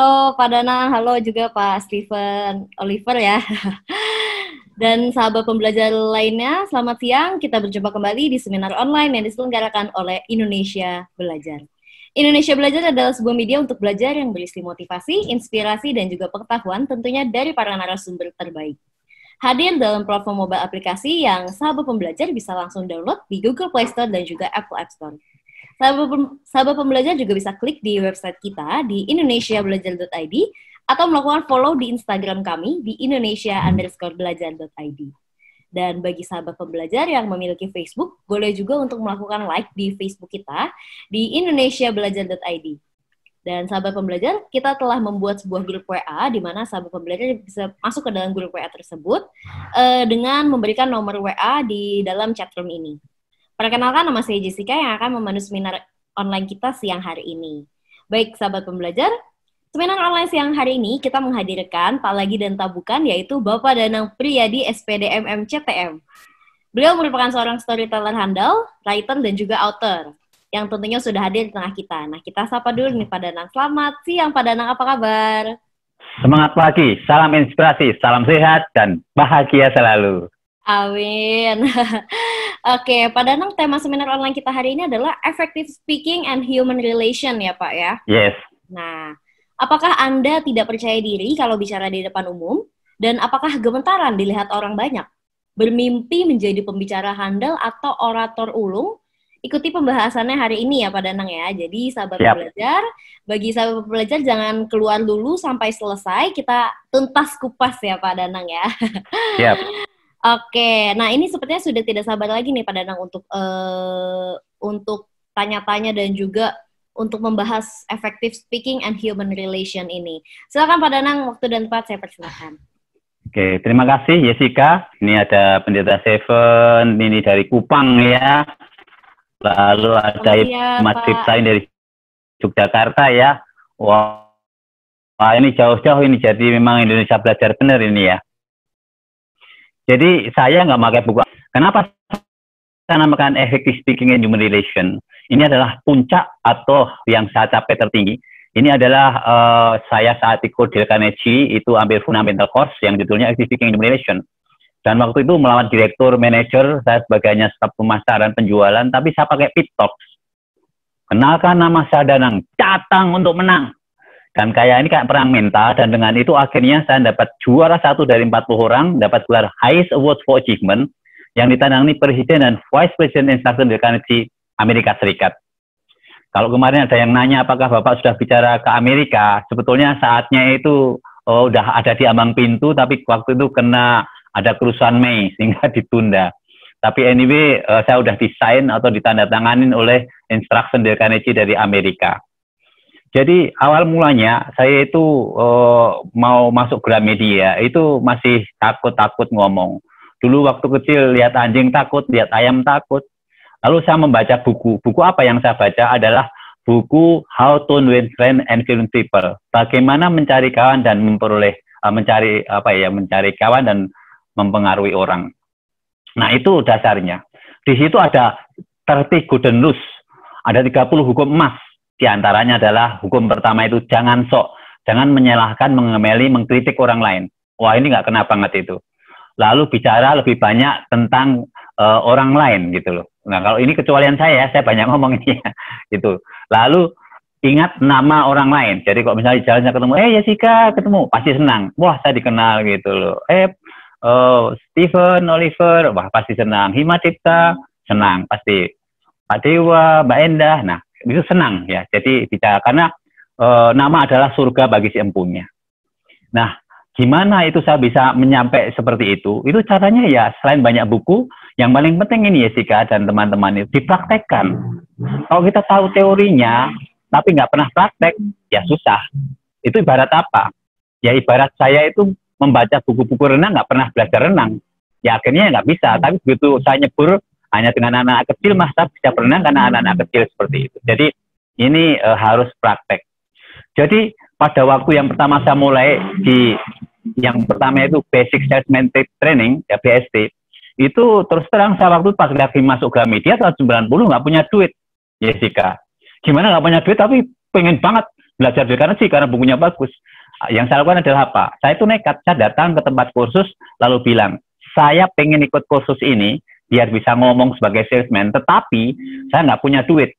Halo Pak Danang, halo juga Pak Steven Oliver ya. Dan sahabat pembelajar lainnya, selamat siang. Kita berjumpa kembali di seminar online yang diselenggarakan oleh Indonesia Belajar. Indonesia Belajar adalah sebuah media untuk belajar yang berisi motivasi, inspirasi, dan juga pengetahuan tentunya dari para narasumber terbaik. Hadir dalam platform mobile aplikasi yang sahabat pembelajar bisa langsung download di Google Play Store dan juga Apple App Store. Sahabat pembelajar juga bisa klik di website kita di indonesiabelajar.id atau melakukan follow di Instagram kami di indonesia_belajar.id. Dan bagi sahabat pembelajar yang memiliki Facebook, boleh juga untuk melakukan like di Facebook kita di indonesiabelajar.id. Dan sahabat pembelajar, kita telah membuat sebuah grup WA di mana sahabat pembelajar bisa masuk ke dalam grup WA tersebut dengan memberikan nomor WA di dalam chatroom ini. Perkenalkan, nama saya Jessica yang akan memandu seminar online kita siang hari ini. Baik, sahabat pembelajar, seminar online siang hari ini kita menghadirkan Pak Lagi dan Tabukan, yaitu Bapak Danang Priyadi, SPD MMCTM. Beliau merupakan seorang storyteller handal, writer, dan juga author, yang tentunya sudah hadir di tengah kita. Nah, kita sapa dulu nih Pak Danang. Selamat siang Pak Danang, apa kabar? Semangat pagi, salam inspirasi, salam sehat, dan bahagia selalu. Amin. Oke, Pak Danang, tema seminar online kita hari ini adalah Effective Speaking and Human Relation ya Pak ya? Yes. Nah, apakah Anda tidak percaya diri kalau bicara di depan umum? Dan apakah gemetaran dilihat orang banyak? Bermimpi menjadi pembicara handal atau orator ulung? Ikuti pembahasannya hari ini ya Pak Danang ya. Jadi sahabat pembelajar, bagi sahabat pembelajar jangan keluar dulu sampai selesai. Kita tuntas kupas ya Pak Danang ya. Siap. Oke, nah ini sepertinya sudah tidak sabar lagi nih Pak Danang untuk tanya-tanya dan juga untuk membahas effective speaking and human relation ini. Silakan Pak Danang, waktu dan tempat saya persilakan. Oke, terima kasih Jessica. Ini ada Pendeta Seven, ini dari Kupang ya. Lalu ada Mas Triptain dari Yogyakarta ya. Wah, ini jauh-jauh ini, jadi memang Indonesia Belajar benar ini ya. Jadi saya nggak pakai buku. Kenapa saya namakan Effective Speaking and Human Relation? Ini adalah puncak atau yang saya capai tertinggi. Ini adalah saya saat ikut Dale Carnegie itu ambil fundamental course yang judulnya Effective Speaking and Human Relation. Dan waktu itu melawan direktur, manajer, saya sebagainya staf pemasaran, penjualan, tapi saya pakai pit talks. Kenalkan nama saya Danang, datang untuk menang. Dan kayak ini kayak perang mental, dan dengan itu akhirnya saya dapat juara 1 dari 40 orang, dapat gelar Highest Award for Achievement, yang ditandangani Presiden dan Vice President Instructor Dale Carnegie Amerika Serikat. Kalau kemarin ada yang nanya apakah Bapak sudah bicara ke Amerika, sebetulnya saatnya itu udah ada di ambang pintu, tapi waktu itu kena ada kerusuhan Mei, sehingga ditunda. Tapi anyway, saya udah desain atau ditandatanganin oleh Instruction Dale Carnegie dari Amerika. Jadi awal mulanya saya itu mau masuk Gramedia itu masih takut-takut ngomong. Dulu waktu kecil lihat anjing takut, lihat ayam takut. Lalu saya membaca buku. Buku apa yang saya baca adalah buku How to Win Friends and Influence People. Bagaimana mencari kawan dan mencari kawan dan mempengaruhi orang. Nah, itu dasarnya. Di situ ada 30 golden rules. Ada 30 hukum emas. Di antaranya adalah hukum pertama itu jangan sok, jangan menyalahkan, mengemeli, mengkritik orang lain. Wah, ini nggak kena banget itu. Lalu bicara lebih banyak tentang orang lain gitu loh. Nah, kalau ini kecualian saya banyak ngomong ini ya, gitu. Lalu ingat nama orang lain. Jadi kalau misalnya jalannya ketemu, Jessica ketemu, pasti senang. Wah, saya dikenal gitu loh. Steven Oliver, wah pasti senang. Hima Cipta, senang pasti. Pak Dewa, Mbak Endah, nah itu senang ya. Jadi bicara karena nama adalah surga bagi si empunya. Nah, gimana itu saya bisa menyampai seperti itu? Itu caranya ya selain banyak buku, yang paling penting ini Jessica dan teman-teman itu dipraktekkan. Kalau kita tahu teorinya, tapi nggak pernah praktek, ya susah. Itu ibarat apa? Ya ibarat saya itu membaca buku-buku renang, nggak pernah belajar renang. Ya akhirnya nggak bisa. Tapi begitu saya nyebur hanya dengan anak-anak kecil, masa bisa berenang karena anak-anak kecil seperti itu. Jadi ini harus praktek. Jadi pada waktu yang pertama saya mulai yang pertama itu Basic Salesman Training, ya BST, itu terus terang saya waktu pas lagi masuk Gramedia tahun 90 nggak punya duit, Jessica. Gimana nggak punya duit tapi pengen banget belajar di Carnegie karena bukunya bagus. Yang saya lakukan adalah apa? Saya itu nekat, saya datang ke tempat kursus, lalu bilang, saya pengen ikut kursus ini, biar bisa ngomong sebagai salesman, tetapi saya nggak punya duit.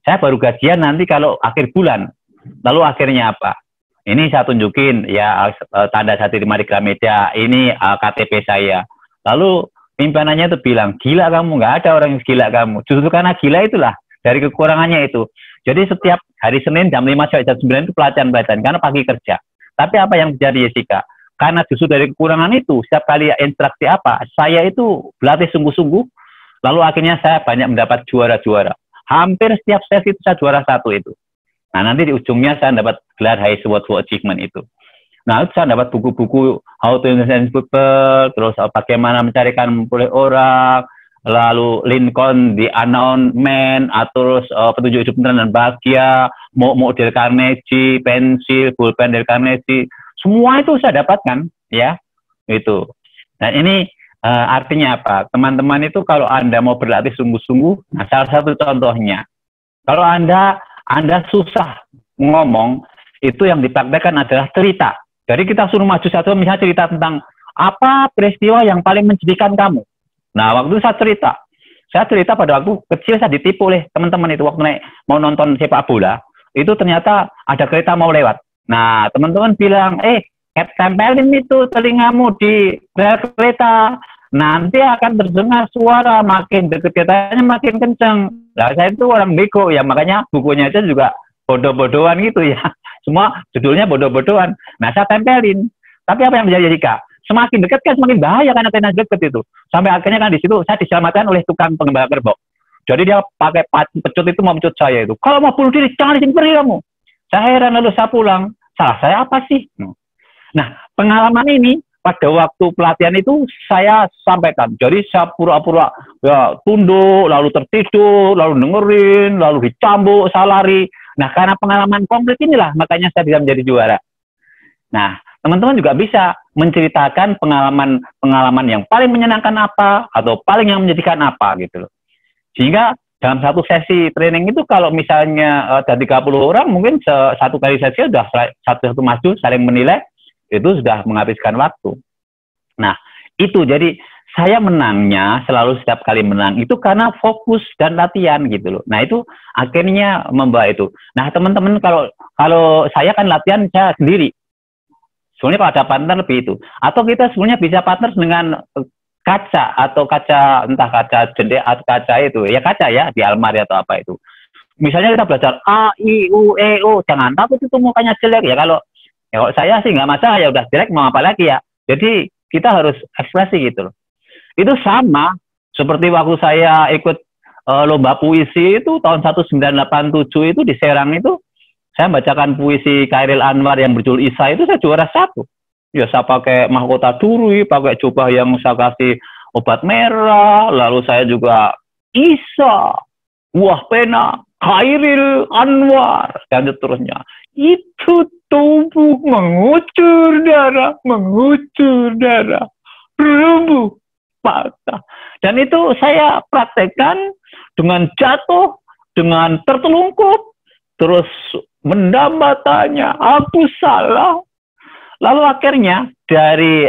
Saya baru gajian nanti kalau akhir bulan. Lalu akhirnya apa? Ini saya tunjukin, ya tanda saya terima di Gramedia, ini KTP saya. Lalu pimpinannya itu bilang, gila kamu, nggak ada orang yang gila kamu. Justru karena gila itulah, dari kekurangannya itu. Jadi setiap hari Senin jam 5 sampai jam 9 itu pelatihan, karena pagi kerja. Tapi apa yang terjadi, Jessica? Karena justru dari kekurangan itu, setiap kali instruksi apa, saya itu berlatih sungguh-sungguh, lalu akhirnya saya banyak mendapat juara-juara. Hampir setiap sesi itu saya juara 1 itu. Nah, nanti di ujungnya saya dapat gelar High Sword for Achievement itu. Nah, itu saya dapat buku-buku How to Influence People, terus bagaimana mencarikan oleh orang, lalu Lincoln, The Unknown Man, terus petunjuk hidup dan bahagia, model Carnegie, pensil, pulpen dari Carnegie, semua itu saya dapatkan, ya, itu. Dan ini artinya apa? Teman-teman itu kalau Anda mau berlatih sungguh-sungguh, nah salah satu contohnya, kalau Anda susah ngomong, itu yang dipraktekkan adalah cerita. Jadi kita suruh maju satu, misalnya cerita tentang apa peristiwa yang paling menjadikan kamu. Nah, waktu itu saya cerita pada waktu kecil saya ditipu oleh teman-teman itu waktu mau nonton sepak bola, itu ternyata ada kereta mau lewat. Nah, teman-teman bilang, tempelin itu telingamu di rel kereta, nanti akan terdengar suara, makin deket keretanya makin kenceng. Nah, saya itu orang bego ya, makanya bukunya aja juga bodoh-bodohan gitu ya. Semua judulnya bodoh-bodohan. Nah, saya tempelin. Tapi apa yang terjadi, Kak? Semakin dekat kan semakin bahaya karena antena dekat itu. Sampai akhirnya kan di situ saya diselamatkan oleh tukang pengembala kerbau. Jadi dia pakai pecut itu mau pecut saya itu. Kalau mau bunuh diri, jangan di sini, pergi kamu. Saya heran, lalu saya pulang. Salah saya apa sih? Nah, pengalaman ini pada waktu pelatihan itu saya sampaikan. Jadi saya pura-pura ya, tunduk, lalu tertidur, lalu dengerin, lalu dicambuk, saya lari. Nah, karena pengalaman konkret inilah makanya saya bisa menjadi juara. Nah, teman-teman juga bisa menceritakan pengalaman yang paling menyenangkan apa, atau paling yang menjadikan apa, gitu loh. Sehingga dalam satu sesi training itu kalau misalnya ada 30 orang, mungkin satu kali sesi sudah satu-satu maju, saling menilai, itu sudah menghabiskan waktu. Nah, itu jadi saya menangnya, selalu setiap kali menang, itu karena fokus dan latihan, gitu loh. Nah, itu akhirnya membawa itu. Nah, teman-teman, kalau saya kan latihan saya sendiri. Sebenarnya kalau ada partner lebih itu. Atau kita sebenarnya bisa partner dengan kaca, atau kaca, entah kaca jendela atau kaca itu. Ya kaca ya, di almari atau apa itu. Misalnya kita belajar A, I, U, E, O. Jangan takut itu mukanya jelek. Ya kalau saya sih nggak masalah, ya udah jelek mau apa lagi ya. Jadi kita harus ekspresi gitu loh. Itu sama seperti waktu saya ikut lomba puisi itu tahun 1987 itu di Serang itu. Saya bacakan puisi Khairil Anwar yang berjudul Isa itu saya juara 1. Ya saya pakai mahkota duri, pakai jubah yang saya kasih obat merah, lalu saya juga Isa, buah pena, Khairil Anwar, dan seterusnya. Itu tubuh mengucur darah, rembuh, patah. Dan itu saya praktekkan dengan jatuh, dengan tertelungkup, terus mendam matanya, aku salah. Lalu akhirnya dari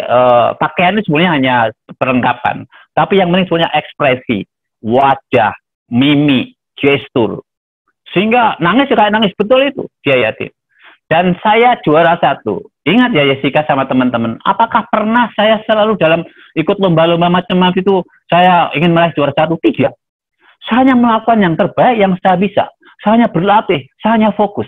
pakaian itu sebenarnya hanya perlengkapan. Tapi yang penting sebenarnya ekspresi, wajah, mimik, gestur. Sehingga nangis juga nangis betul itu, dia yakin. Dan saya juara 1. Ingat ya Jessica sama teman-teman, apakah pernah saya selalu dalam ikut lomba-lomba macam-macam itu, saya ingin meraih juara 1? Tidak. Saya hanya melakukan yang terbaik yang saya bisa. Saya hanya berlatih, saya hanya fokus.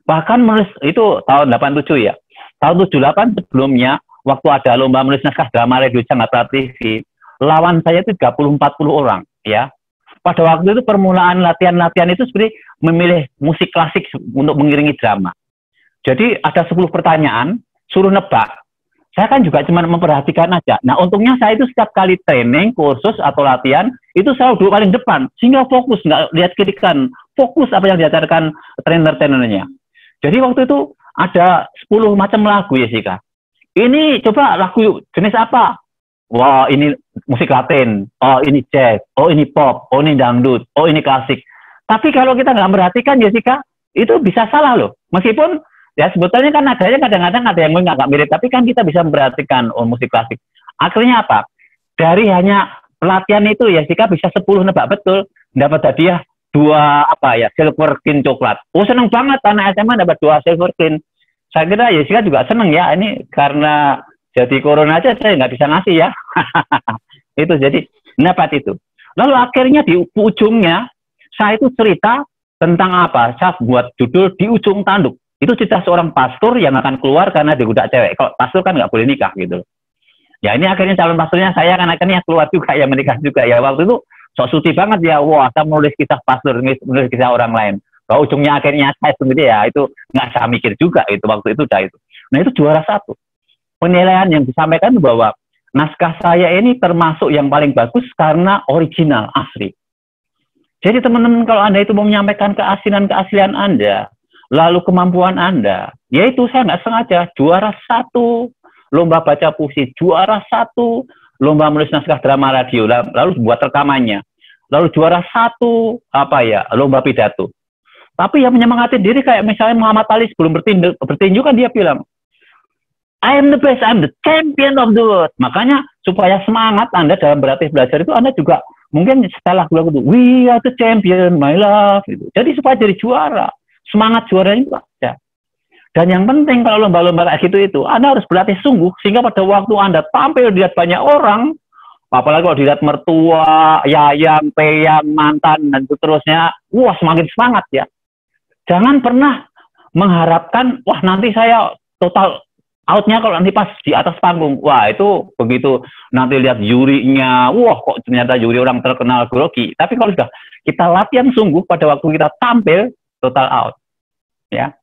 Bahkan menulis itu tahun 87 ya. Tahun 78 sebelumnya, waktu ada lomba menulis naskah drama Radio Jakarta TV, lawan saya itu 30-40 orang ya. Pada waktu itu permulaan latihan-latihan itu seperti memilih musik klasik untuk mengiringi drama. Jadi ada 10 pertanyaan, suruh nebak. Saya kan juga cuma memperhatikan aja. Nah, untungnya saya itu setiap kali training, kursus, atau latihan, itu selalu duduk paling depan. Sehingga fokus, nggak lihat kiri kan. Fokus apa yang diajarkan trainer-trainernya. Jadi waktu itu ada 10 macam lagu ya, Jessica. Ini coba lagu jenis apa? Wah, ini musik Latin. Oh, ini jazz. Oh, ini pop. Oh, ini dangdut. Oh, ini klasik. Tapi kalau kita nggak memperhatikan, Jessica, itu bisa salah loh. Meskipun ya sebetulnya kan nadanya kadang-kadang ada yang agak mirip, tapi kan kita bisa memperhatikan musik klasik. Akhirnya apa? Dari hanya pelatihan itu ya Jessica bisa 10 nebak betul, dapat hadiah 2 silver kin coklat. Oh seneng banget anak SMA dapat 2 silver kin. Saya kira Jessica juga seneng ya, ini karena jadi corona aja saya nggak bisa ngasih ya. Itu jadi dapat itu. Lalu akhirnya di ujungnya saya itu cerita tentang apa? Saya buat judul Di Ujung Tanduk. Itu cerita seorang pastor yang akan keluar karena digoda cewek. Kalau pastor kan nggak boleh nikah gitu. Ya ini akhirnya calon pastornya saya kan akhirnya keluar juga ya, menikah juga ya. Waktu itu sok suci banget ya. Wah, saya menulis kisah pastor, menulis kisah orang lain. Kalau ujungnya akhirnya saya sendiri ya, itu nggak saya mikir juga itu waktu itu dah itu. Nah itu juara 1. Penilaian yang disampaikan bahwa naskah saya ini termasuk yang paling bagus karena original, asli. Jadi teman-teman kalau Anda itu mau menyampaikan keaslian Anda, lalu kemampuan Anda, yaitu saya nggak sengaja juara 1 lomba baca puisi, juara 1 lomba menulis naskah drama radio, lalu buat rekamannya, lalu juara 1 lomba pidato. Tapi yang menyemangati diri kayak misalnya Muhammad Ali sebelum bertinju kan dia bilang, I am the best, I am the champion of the world. Makanya supaya semangat Anda dalam berlatih belajar itu Anda juga mungkin setelah bilang itu, we are the champion, my love. Gitu. Jadi supaya jadi juara, semangat juaranya itu ada. Dan yang penting kalau lomba-lomba kayak gitu itu, Anda harus berlatih sungguh, sehingga pada waktu Anda tampil dilihat banyak orang, apalagi kalau dilihat mertua, yayang, peyang, mantan, dan seterusnya, wah semakin semangat ya. Jangan pernah mengharapkan, wah nanti saya total outnya kalau nanti pas di atas panggung, wah itu begitu nanti lihat jurinya, wah kok ternyata juri orang terkenal grogi. Tapi kalau sudah kita latihan sungguh pada waktu kita tampil, total out. Ya.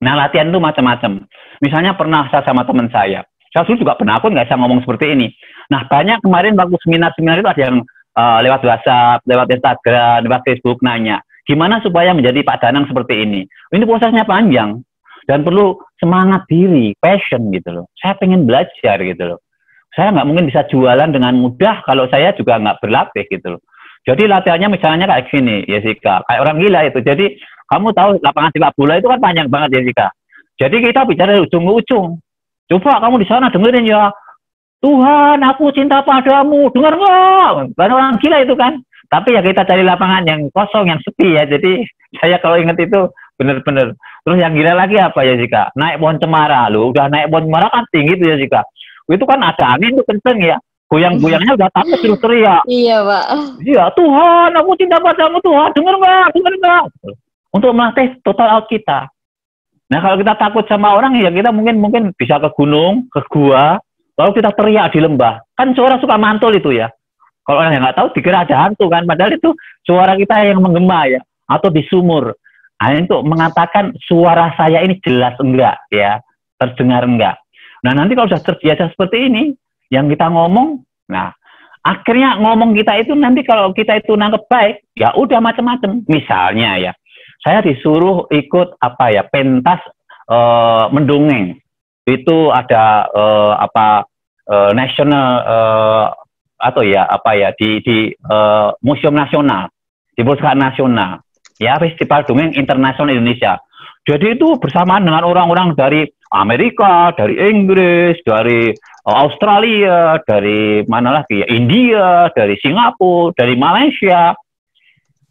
Nah latihan itu macam-macam. Misalnya pernah saya sama teman saya dulu juga penakut nggak bisa ngomong seperti ini. Nah banyak kemarin waktu seminar-seminar itu ada yang lewat WhatsApp, lewat Instagram, lewat Facebook nanya, gimana supaya menjadi Pak Danang seperti ini. Ini prosesnya panjang. Dan perlu semangat diri, passion gitu loh. Saya pengen belajar gitu loh. Saya nggak mungkin bisa jualan dengan mudah kalau saya juga nggak berlatih gitu loh. Jadi latihannya misalnya kayak gini, Jessica. Kayak orang gila itu. Jadi kamu tahu lapangan sepak bola itu kan panjang banget, Jessica. Jadi kita bicara dari ujung ke ujung. Coba kamu di sana dengerin ya. Tuhan, aku cinta padamu. Dengar nggak? Bukan orang gila itu kan. Tapi ya kita cari lapangan yang kosong, yang sepi ya. Jadi saya kalau ingat itu bener-bener. Terus yang gila lagi apa ya Jika? Naik pohon cemara lu, udah naik pohon cemara kan tinggi tuh ya Jika. Itu kan ada angin tuh kenceng ya. Goyang-goyangnya udah takut terus teriak. Iya Pak. Iya Tuhan, aku cinta padamu Tuhan, dengar nggak? Untuk melatih total out kita. Nah kalau kita takut sama orang ya kita mungkin bisa ke gunung, ke gua, lalu kita teriak di lembah. Kan suara suka mantul itu ya. Kalau orang yang nggak tahu dikira ada hantu kan, padahal itu suara kita yang menggema ya, atau di sumur. Nah, untuk mengatakan suara saya ini jelas enggak ya, terdengar enggak. Nah nanti kalau sudah terbiasa seperti ini, yang kita ngomong, nah akhirnya ngomong kita itu nanti kalau kita itu nangkep baik, ya udah macam-macam. Misalnya ya, saya disuruh ikut pentas mendongeng. Itu ada national di Museum Nasional, di Perpustakaan Nasional. Ya, Festival Dongeng Internasional Indonesia. Jadi itu bersamaan dengan orang-orang dari Amerika, dari Inggris, dari Australia, dari mana lagi ya, India, dari Singapura, dari Malaysia.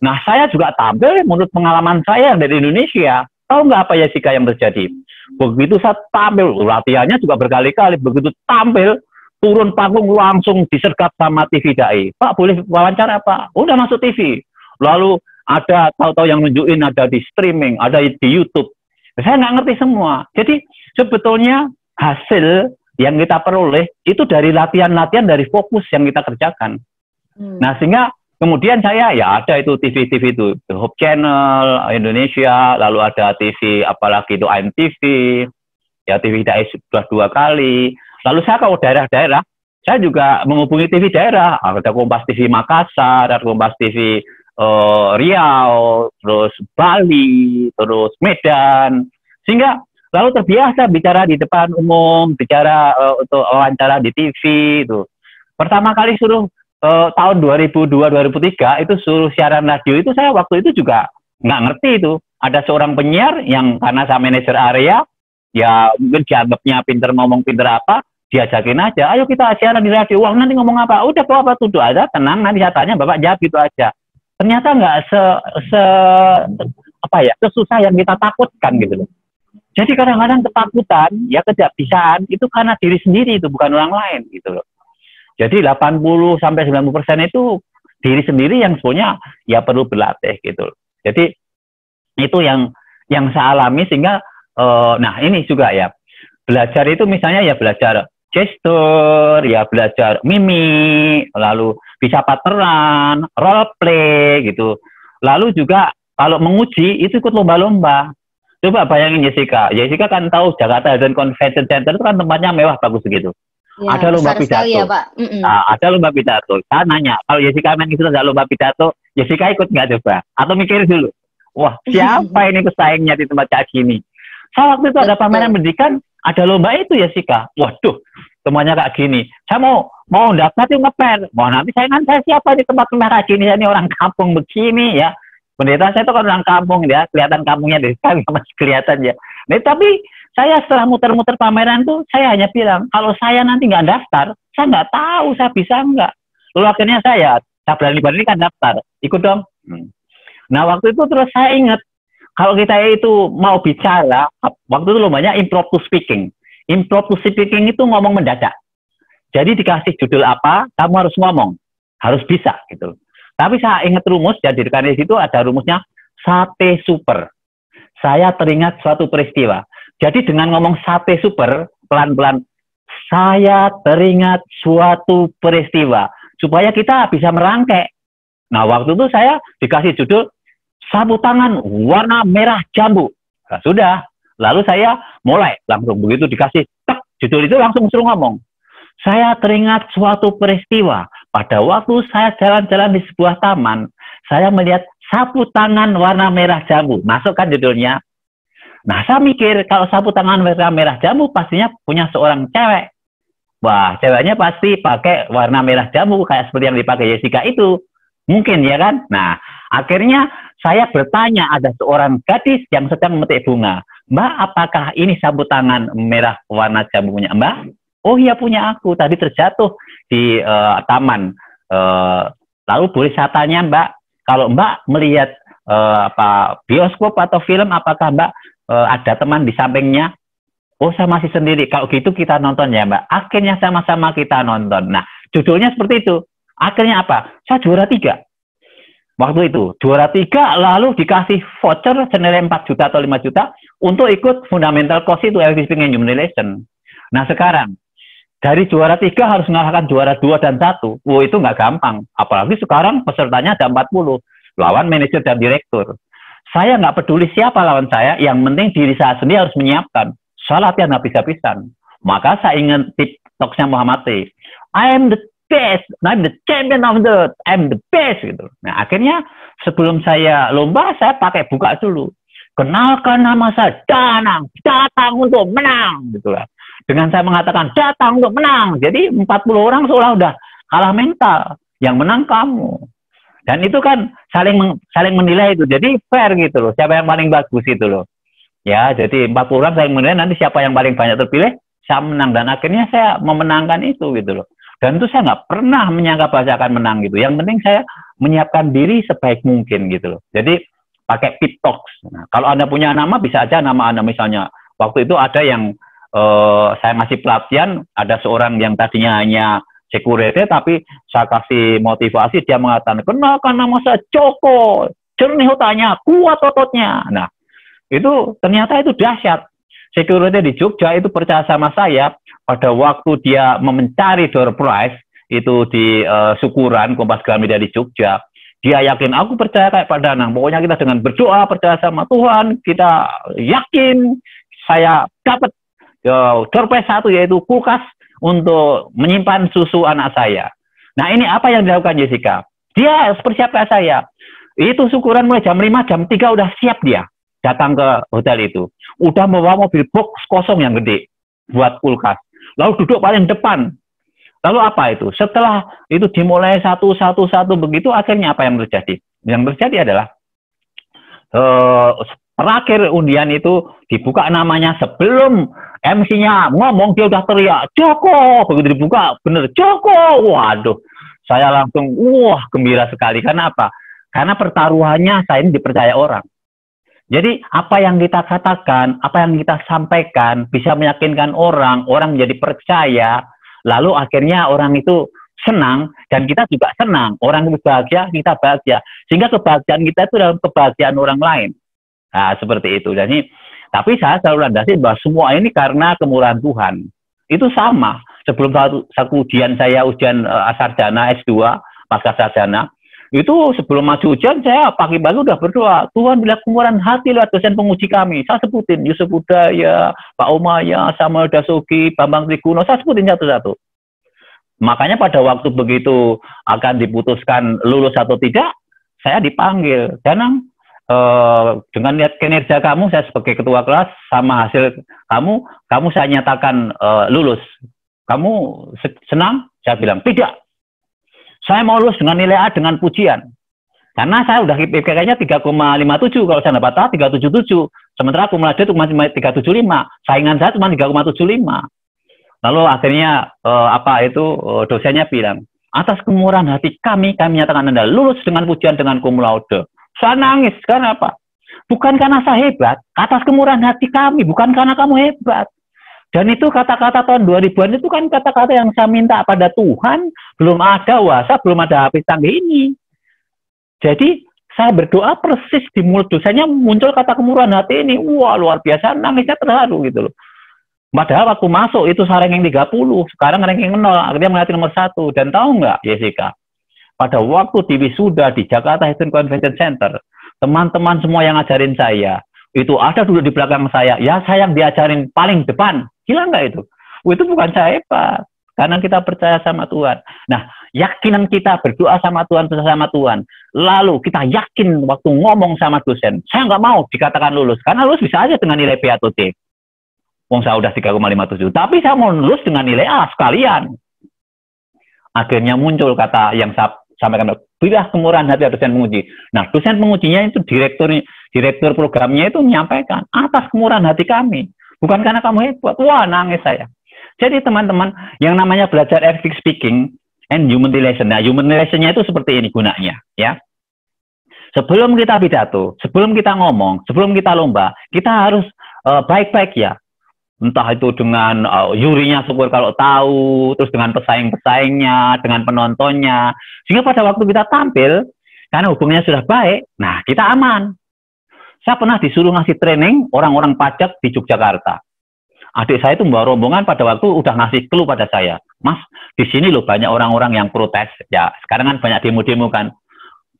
Nah, saya juga tampil menurut pengalaman saya dari Indonesia. Tahu nggak apa ya Jika yang terjadi? Begitu saya tampil, latihannya juga berkali-kali. Begitu tampil, turun panggung langsung disergap sama TV Dai. Pak, boleh wawancara Pak? Udah masuk TV. Lalu ada tahu-tahu yang nunjukin ada di streaming, ada di YouTube. Saya nggak ngerti semua. Jadi sebetulnya hasil yang kita peroleh itu dari latihan-latihan, dari fokus yang kita kerjakan. Nah sehingga kemudian saya ya ada itu TV itu, The Hope Channel Indonesia, lalu ada TV apalagi itu AMTV, ya TV Dai sudah 2 kali. Lalu saya kalau daerah-daerah, saya juga menghubungi TV daerah, ada Kompas TV Makassar, ada Kompas TV Riau, terus Bali, terus Medan, sehingga lalu terbiasa bicara di depan umum, bicara untuk wawancara di TV itu. Pertama kali suruh tahun 2002-2003 itu suruh siaran radio itu saya waktu itu juga nggak ngerti itu ada seorang penyiar yang karena saya manajer area, ya mungkin dianggapnya pinter ngomong, pinter apa, diajakin aja, ayo kita siaran di radio, wah nanti ngomong apa, udah bapak tuduh aja, tenang, nanti saya tanya, bapak jawab gitu aja. Ternyata nggak sesusah yang kita takutkan gitu loh. Jadi kadang-kadang ketakutan, ya ketidakbisaan itu karena diri sendiri, itu bukan orang lain gitu loh. Jadi 80-90% itu diri sendiri yang sebenarnya ya perlu berlatih gitu loh. Jadi itu yang saya alami sehingga nah ini juga ya, belajar itu misalnya ya belajar gestur, ya belajar mimik, lalu bisa pattern, role play gitu. Lalu juga kalau menguji itu ikut lomba-lomba. Coba bayangin Jessica kan tahu Jakarta Hidden Convention Center itu kan tempatnya mewah bagus begitu. Ya, ada lomba pidato. Ya, Pak. Nah, ada lomba pidato. Saya nanya, kalau Jessica main itu ada lomba pidato, Jessica ikut nggak coba? Atau mikir dulu, wah siapa ini pesaingnya di tempat kayak gini? Saya waktu itu ada pameran pendidikan, ada lomba itu Jessica. Waduh, semuanya kayak gini. Saya mau daftar tuh ngeper. Mau nanti saya siapa di tempat kayak gini? Ini orang kampung begini ya. Pendeta saya itu kan orang kampung ya, kelihatan kampungnya dari sekarang masih kelihatan ya. Nah, tapi saya setelah muter-muter pameran tuh, saya hanya bilang, kalau saya nanti nggak daftar, saya nggak tahu saya bisa nggak. Lalu akhirnya saya berani kan daftar, ikut dong. Nah waktu itu terus saya ingat, kalau kita itu mau bicara, waktu itu lombanya impromptu speaking. Impromptu speaking itu ngomong mendadak. Jadi dikasih judul apa, kamu harus ngomong, harus bisa gitu. Tapi saya ingat rumus, jadi di situ ada rumusnya sate super. Saya teringat suatu peristiwa. Jadi dengan ngomong sate super, pelan-pelan, saya teringat suatu peristiwa. Supaya kita bisa merangkai. Nah, waktu itu saya dikasih judul, sapu tangan warna merah jambu. Nah, sudah. Lalu saya mulai, langsung begitu dikasih, tek, judul itu langsung suruh ngomong. Saya teringat suatu peristiwa. Pada waktu saya jalan-jalan di sebuah taman, saya melihat sapu tangan warna merah jambu. Masukkan judulnya. Nah, saya mikir kalau sapu tangan warna merah jambu pastinya punya seorang cewek. Wah, ceweknya pasti pakai warna merah jambu kayak seperti yang dipakai Jessica itu. Mungkin ya kan? Nah, akhirnya saya bertanya, ada seorang gadis yang sedang memetik bunga. Mbak, apakah ini sapu tangan merah warna jambunya Mbak? Oh iya punya aku, tadi terjatuh di taman. Lalu boleh saya tanya Mbak, kalau Mbak melihat bioskop atau film, apakah Mbak ada teman di sampingnya? Oh saya masih sendiri, kalau gitu kita nonton ya Mbak. Akhirnya sama-sama kita nonton. Nah judulnya seperti itu. Akhirnya apa? Saya juara 3. Waktu itu juara 3, lalu dikasih voucher senilai 4 juta atau 5 juta untuk ikut fundamental course itu, English Speaking and Humiliation. Nah sekarang dari juara 3 harus mengalahkan juara 2 dan 1. Wow, itu nggak gampang. Apalagi sekarang pesertanya ada 40. Lawan manajer dan direktur. Saya nggak peduli siapa lawan saya, yang penting diri saya sendiri harus menyiapkan. Saya latihan habis-habisan. Maka saya ingat TikToknya Muhammad T. I am the best, I'm the champion of I'm the best gitu. Nah akhirnya sebelum saya lomba, saya pakai buka dulu. Kenalkan nama saya Danang, datang untuk menang gitu lah. Dengan saya mengatakan datang untuk menang, jadi 40 orang seolah udah kalah mental, yang menang kamu. Dan itu kan saling menilai itu, jadi fair gitu loh, siapa yang paling bagus itu loh. Ya, jadi 40 orang saling menilai, nanti siapa yang paling banyak terpilih, saya menang. Dan akhirnya saya memenangkan itu gitu loh. Dan itu saya nggak pernah menyangka bahwa saya akan menang gitu. Yang penting saya menyiapkan diri sebaik mungkin gitu loh. Jadi pakai pit talks. Nah, kalau Anda punya nama, bisa aja nama Anda misalnya. Waktu itu ada yang saya ngasih pelatihan, ada seorang yang tadinya hanya security, tapi saya kasih motivasi, dia mengatakan, kenalkan nama saya Joko, jernih otaknya, kuat ototnya. Nah, itu ternyata itu dahsyat. Security di Jogja itu percaya sama saya, pada waktu dia mencari door prize, itu di syukuran Kompas Gramedia di Jogja, dia yakin, aku percaya kayak Pak Danang, pokoknya kita dengan berdoa, percaya sama Tuhan, kita yakin saya dapat door prize 1, yaitu kulkas untuk menyimpan susu anak saya. Nah ini apa yang dilakukan Jessica? Dia seperti siapa saya. Itu syukuran mulai jam 5, jam 3 udah siap dia datang ke hotel itu. Udah membawa mobil box kosong yang gede buat kulkas. Lalu duduk paling depan. Lalu apa itu? Setelah itu dimulai satu begitu, akhirnya apa yang terjadi? Yang terjadi adalah Terakhir undian itu dibuka namanya, sebelum MC-nya ngomong dia udah teriak, Joko. Begitu dibuka, bener, Joko. Waduh, saya langsung, wah, gembira sekali. Karena apa? Karena pertaruhannya saya ini dipercaya orang. Jadi apa yang kita katakan, apa yang kita sampaikan bisa meyakinkan orang, orang menjadi percaya, lalu akhirnya orang itu senang dan kita juga senang. Orang itu bahagia, kita bahagia. Sehingga kebahagiaan kita itu dalam kebahagiaan orang lain. Nah, seperti itu. Jadi, tapi saya selalu landasi bahwa semua ini karena kemurahan Tuhan. Itu sama. Sebelum satu ujian saya, ujian sarjana S2, pasca sarjana, itu sebelum maju ujian, saya pagi-pagi udah berdoa, Tuhan bila kemurahan hati lewat dosen penguji kami. Saya sebutin, Yusuf Budaya, Pak Umaya, Samuel Dasuki, Bambang Triguno, saya sebutin satu-satu. Makanya pada waktu begitu akan diputuskan lulus atau tidak, saya dipanggil. Karena dengan lihat kinerja kamu, saya sebagai ketua kelas, sama hasil kamu saya nyatakan lulus. Kamu senang? Saya bilang, tidak. Saya mau lulus dengan nilai A dengan pujian. Karena saya udah IPK-nya 3,57, kalau saya dapat A 3,77. Sementara akumulasi itu cuma 3,75. Saingan saya cuma 3,75. Lalu akhirnya dosennya bilang, atas kemurahan hati kami nyatakan Anda lulus dengan pujian dengan cum laude. Saya nangis, karena apa? Bukan karena saya hebat, atas kemurahan hati kami, bukan karena kamu hebat. Dan itu kata-kata tahun 2000-an itu kan kata-kata yang saya minta pada Tuhan, belum ada WhatsApp, belum ada HP canggih ini. Jadi saya berdoa persis di mulut dosennya muncul kata kemurahan hati ini. Wah, luar biasa, nangisnya terharu gitu loh. Padahal waktu masuk itu saya ranking 30, sekarang ranking 0, akhirnya melatih nomor 1. Dan tahu nggak, Jessica? Pada waktu di wisuda di Jakarta Hilton Convention Center, teman-teman semua yang ngajarin saya, itu ada duduk di belakang saya, ya saya yang diajarin paling depan. Gila nggak itu? Itu bukan saya hebat, karena kita percaya sama Tuhan. Nah, yakinan kita berdoa sama Tuhan, percaya sama Tuhan. Lalu kita yakin waktu ngomong sama dosen, saya nggak mau dikatakan lulus, karena lulus bisa aja dengan nilai B atau D. Wong saya udah 3,57, tapi saya mau lulus dengan nilai A sekalian. Akhirnya muncul kata yang saya sampaikan, bila kemurahan hati dosen penguji. Nah, dosen pengujinya itu direktur programnya itu menyampaikan, atas kemurahan hati kami. Bukan karena kamu hebat. Wah, nangis saya. Jadi teman-teman, yang namanya belajar ethic speaking and human relation. Nah, human relation-nya itu seperti ini gunanya, ya. Sebelum kita pidato, sebelum kita ngomong, sebelum kita lomba, kita harus baik-baik ya. Entah itu dengan jurinya syukur kalau tahu, terus dengan pesaing-pesaingnya, dengan penontonnya. Sehingga pada waktu kita tampil, karena hubungannya sudah baik, nah kita aman. Saya pernah disuruh ngasih training orang-orang pajak di Yogyakarta. Adik saya itu membawa rombongan pada waktu udah ngasih clue pada saya. Mas, di sini loh banyak orang-orang yang protes. Ya, sekarang kan banyak demo-demo kan.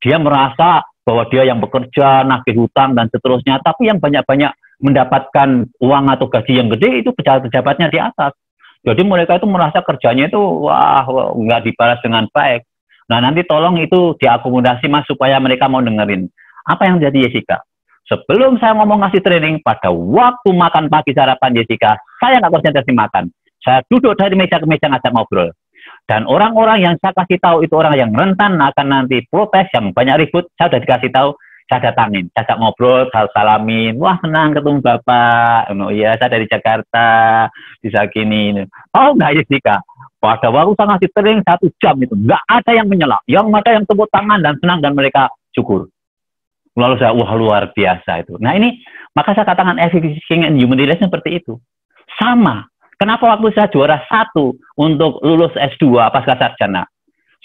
Dia merasa bahwa dia yang bekerja, nagih hutang, dan seterusnya. Tapi yang banyak-banyak mendapatkan uang atau gaji yang gede itu pejabat-pejabatnya di atas. Jadi mereka itu merasa kerjanya itu, wah, nggak dibalas dengan baik. Nah, nanti tolong itu diakomodasi Mas supaya mereka mau dengerin. Apa yang jadi Jessica? Sebelum saya ngomong ngasih training, pada waktu makan pagi sarapan Jessica, saya nggak konsentrasi makan. Saya duduk dari meja ke meja ngajak ngobrol. Dan orang-orang yang saya kasih tahu itu orang yang rentan akan nanti protes, yang banyak ribut, saya sudah dikasih tahu, saya datangin, saya ajak ngobrol, saya salamin, wah senang ketemu Bapak, oh iya saya dari Jakarta, bisa gini. Oh nggak Jessica, pada waktu saya ngasih training 1 jam itu, nggak ada yang menyela, yang ada yang tepuk tangan dan senang dan mereka syukur. Lalu saya, wah luar biasa itu. Nah ini, maka saya katakan ethic speaking and human relation seperti itu. Sama. Kenapa waktu saya juara 1 untuk lulus S2 pasca sarjana?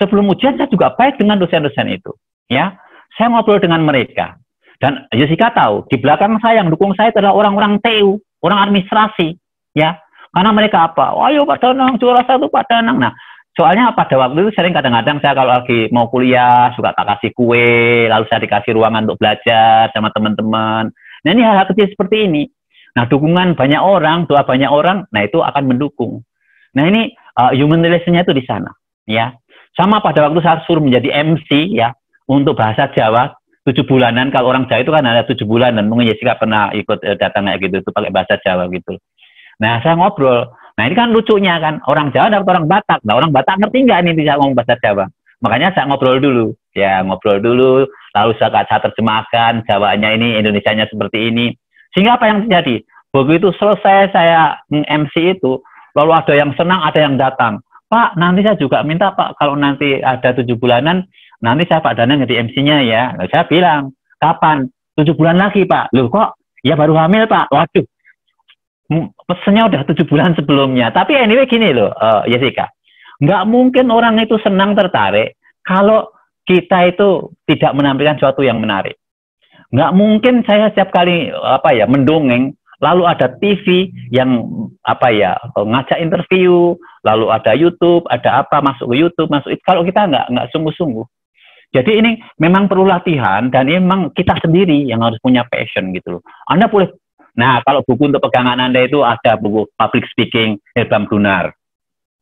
Sebelum ujian saya juga baik dengan dosen-dosen itu. Ya, saya ngobrol dengan mereka. Dan Jessica tahu, di belakang saya yang dukung saya adalah orang-orang TU, orang administrasi. Ya, karena mereka apa? Oh, ayo Pak Danang, juara 1 Pak Danang. Nah, soalnya pada waktu itu sering kadang-kadang saya kalau lagi mau kuliah, suka tak kasih kue, lalu saya dikasih ruangan untuk belajar sama teman-teman. Nah ini hal-hal kecil seperti ini. Nah dukungan banyak orang, doa banyak orang, nah itu akan mendukung. Nah ini human relation-nya itu di sana. Ya, sama pada waktu saya suruh menjadi MC ya, untuk bahasa Jawa, 7 bulanan, kalau orang Jawa itu kan ada 7 bulanan, mungkin Jessica pernah ikut datang kayak gitu, itu pakai bahasa Jawa gitu. Nah saya ngobrol. Nah ini kan lucunya kan, orang Jawa dapat orang Batak. Nah orang Batak ngerti nggak ini bisa ngomong bahasa Jawa? Makanya saya ngobrol dulu. Ya ngobrol dulu, lalu saya terjemahkan, Jawanya ini, Indonesianya seperti ini. Sehingga apa yang terjadi? Begitu selesai saya MC itu, lalu ada yang senang, ada yang datang. Pak, nanti saya juga minta Pak, kalau nanti ada 7 bulanan, nanti saya Pak Danang jadi MC-nya ya. Nah, saya bilang, kapan? 7 bulan lagi Pak. Loh kok? Ya baru hamil Pak. Waduh, pesennya udah 7 bulan sebelumnya. Tapi anyway gini loh, Jessica. Nggak mungkin orang itu senang tertarik kalau kita itu tidak menampilkan sesuatu yang menarik. Nggak mungkin saya setiap kali mendongeng, lalu ada TV yang ngajak interview, lalu ada YouTube, ada apa masuk ke YouTube, masuk itu. Kalau kita nggak sungguh-sungguh. Jadi ini memang perlu latihan dan memang kita sendiri yang harus punya passion gitu loh. Anda boleh. Nah, kalau buku untuk pegangan Anda itu ada buku Public Speaking Herman Gunnar.